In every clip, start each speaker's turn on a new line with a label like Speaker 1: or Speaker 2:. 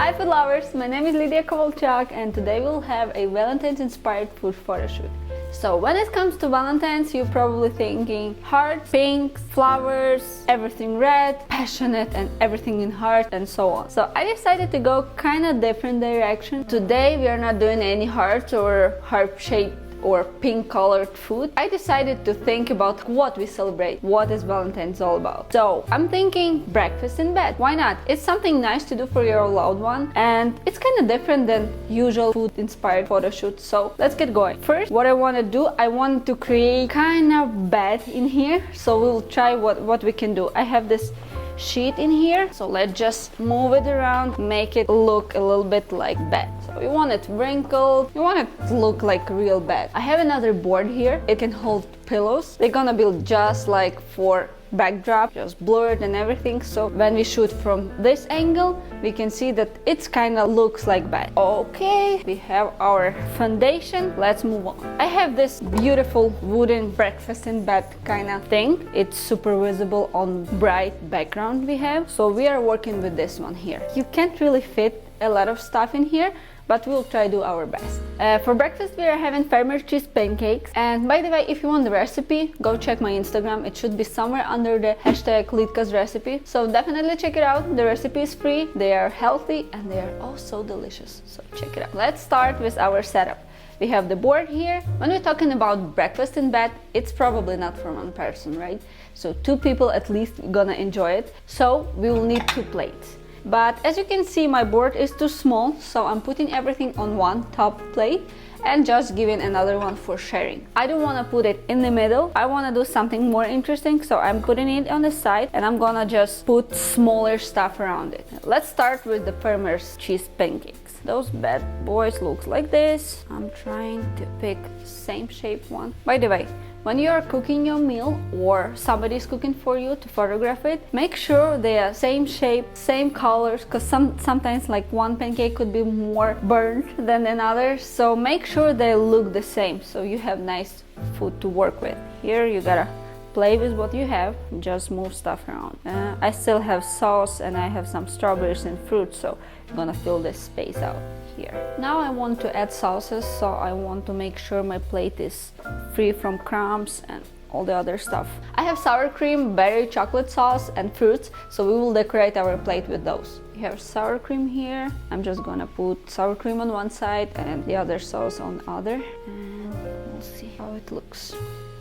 Speaker 1: Hi food lovers, my name is Lydia Kovalchuk and today we'll have a Valentine's inspired food photo shoot. So when it comes to Valentine's, you're probably thinking heart, pink, flowers, everything red, passionate and everything in heart and so on. So I decided to go kind of different direction. Today we are not doing any hearts or heart-shaped or pink colored food. I decided to think about what we celebrate, what is Valentine's all about. So I'm thinking breakfast in bed. Why not? It's something nice to do for your loved one and it's kind of different than usual food inspired photo shoots. So let's get going. First, what I want to do, I want to create kind of bed in here. So we'll try what we can do. I have this sheet in here, so let's just move it around, make it look a little bit like bed. So you want it wrinkled, you want it to look like a real bed. I have another board here, it can hold pillows. They're gonna be just like for backdrop, just blurred and everything, so when we shoot from this angle we can see that it's kind of looks like bed. Okay, we have our foundation, let's move on. I have this beautiful wooden breakfast in bed kind of thing. It's super visible on bright background we have, so we are working with this one here. You can't really fit a lot of stuff in here, but we'll try to do our best. For breakfast we are having farmer cheese pancakes, and by the way, if you want the recipe, go check my Instagram. It should be somewhere under the hashtag Lidka's recipe, so definitely check it out. The recipe is free, they are healthy and they are also delicious, so check it out. Let's start with our setup. We have the board here. When we're talking about breakfast in bed, it's probably not for one person, right? So two people at least gonna enjoy it, so we will need 2 plates. But as you can see, my board is too small, so I'm putting everything on one top plate and just giving another one for sharing. I don't want to put it in the middle. I want to do something more interesting, so I'm putting it on the side and I'm gonna just put smaller stuff around it. Let's start with the farmer's cheese pancakes. Those bad boys look like this. I'm trying to pick the same shape one. By the way, when you are cooking your meal or somebody is cooking for you to photograph it, make sure they are same shape, same colors, because sometimes like one pancake could be more burnt than another. So make sure they look the same so you have nice food to work with. Here you gotta play with what you have, just move stuff around. I still have sauce and I have some strawberries and fruit, so I'm gonna fill this space out here. Now I want to add sauces, so I want to make sure my plate is free from crumbs and all the other stuff. I have sour cream, berry chocolate sauce and fruits, so we will decorate our plate with those. We have sour cream here. I'm just gonna put sour cream on one side and the other sauce on the other, and we'll see how it looks.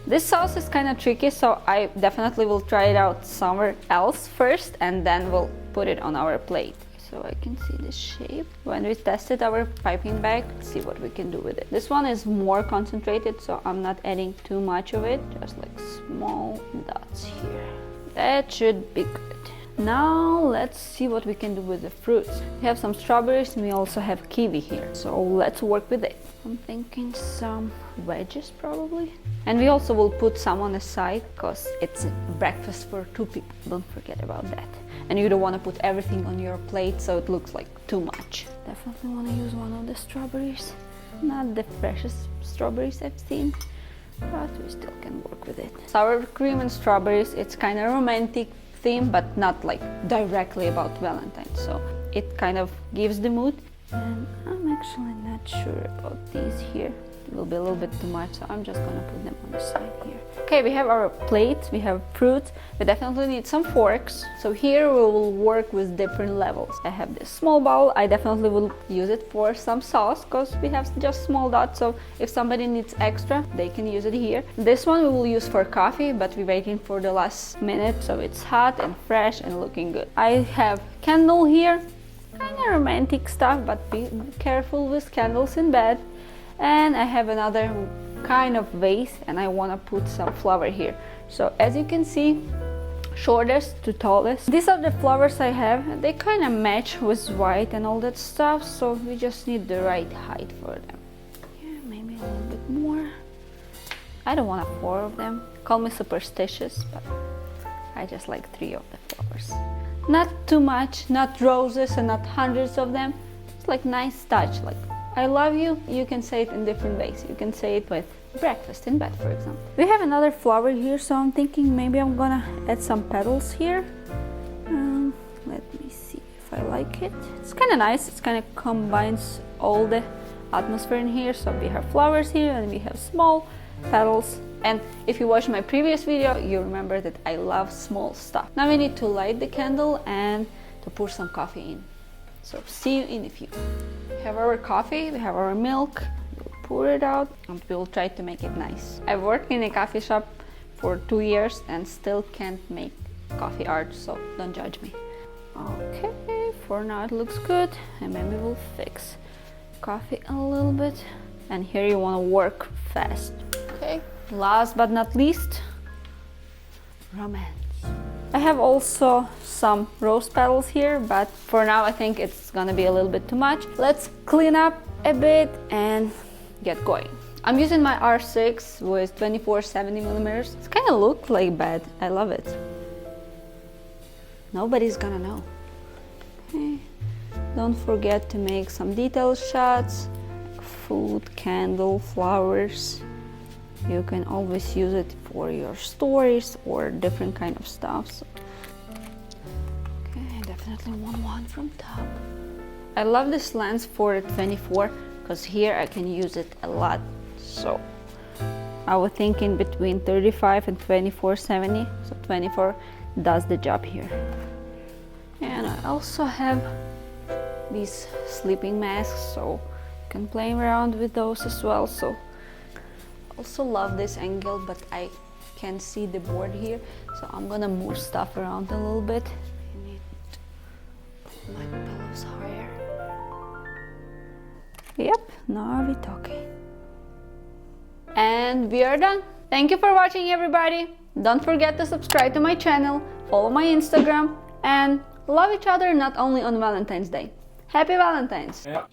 Speaker 1: This sauce is kind of tricky, so I definitely will try it out somewhere else first and then we'll put it on our plate. So I can see the shape. When we tested our piping bag, let's see what we can do with it. This one is more concentrated, so I'm not adding too much of it, just like small dots here. That should be good. Now let's see what we can do with the fruits. We have some strawberries and we also have kiwi here, so let's work with it. I'm thinking some wedges probably. And we also will put some on the side because it's a breakfast for 2 people. Don't forget about that. And you don't want to put everything on your plate so it looks like too much. Definitely want to use one of the strawberries. Not the freshest strawberries I've seen, but we still can work with it. Sour cream and strawberries, it's kind of romantic theme, but not like directly about Valentine, so it kind of gives the mood. And I'm actually not sure about these here. It will be a little bit too much, so I'm just gonna put them on the side here. Okay, we have our plates, we have fruit. We definitely need some forks. So here we will work with different levels. I have this small bowl. I definitely will use it for some sauce because we have just small dots, so if somebody needs extra, they can use it here. This one we will use for coffee, but we're waiting for the last minute, so it's hot and fresh and looking good. I have candle here. Kind of romantic stuff, but be careful with candles in bed. And I have another kind of vase and I want to put some flower here. So as you can see, shortest to tallest. These are the flowers I have. They kind of match with white and all that stuff, so we just need the right height for them. Yeah, maybe a little bit more. I don't want 4 of them. Call me superstitious, but I just like 3 of the flowers. Not too much, not roses and not hundreds of them. It's like nice touch, like I love you. You can say it in different ways. You can say it with breakfast in bed, for example. We have another flower here, so I'm thinking maybe I'm gonna add some petals here. Let me see if if I like it. It's kind of nice. It kind of combines all the atmosphere in here. So we have flowers here and we have small petals. And if you watched my previous video, you remember that I love small stuff. Now we need to light the candle and to pour some coffee in. So see you in a few. We have our coffee, we have our milk. We'll pour it out and we'll try to make it nice. I've worked in a coffee shop for 2 years and still can't make coffee art, so don't judge me. Okay, for now it looks good, and maybe we'll fix coffee a little bit. And here you want to work fast. Okay, last but not least, romance. I have also some rose petals here, but for now I think it's gonna be a little bit too much. Let's clean up a bit and get going. I'm using my R6 with 24-70 millimeters. It's kind of look like bad. I love it. Nobody's gonna know. Okay. Don't forget to make some detail shots. Food, candle, flowers. You can always use it for your stories or different kind of stuff. So. Okay, I definitely want one from top. I love this lens for 24 because here I can use it a lot. So I was thinking between 35 and 24-70. So 24 does the job here. And I also have these sleeping masks, so you can play around with those as well. So also love this angle, but I can see the board here, so I'm gonna move stuff around a little bit. I need to put my pillows higher. Yep, now we're talking. And we are done. Thank you for watching, everybody. Don't forget to subscribe to my channel, follow my Instagram, and love each other not only on Valentine's Day. Happy Valentine's!
Speaker 2: Yeah.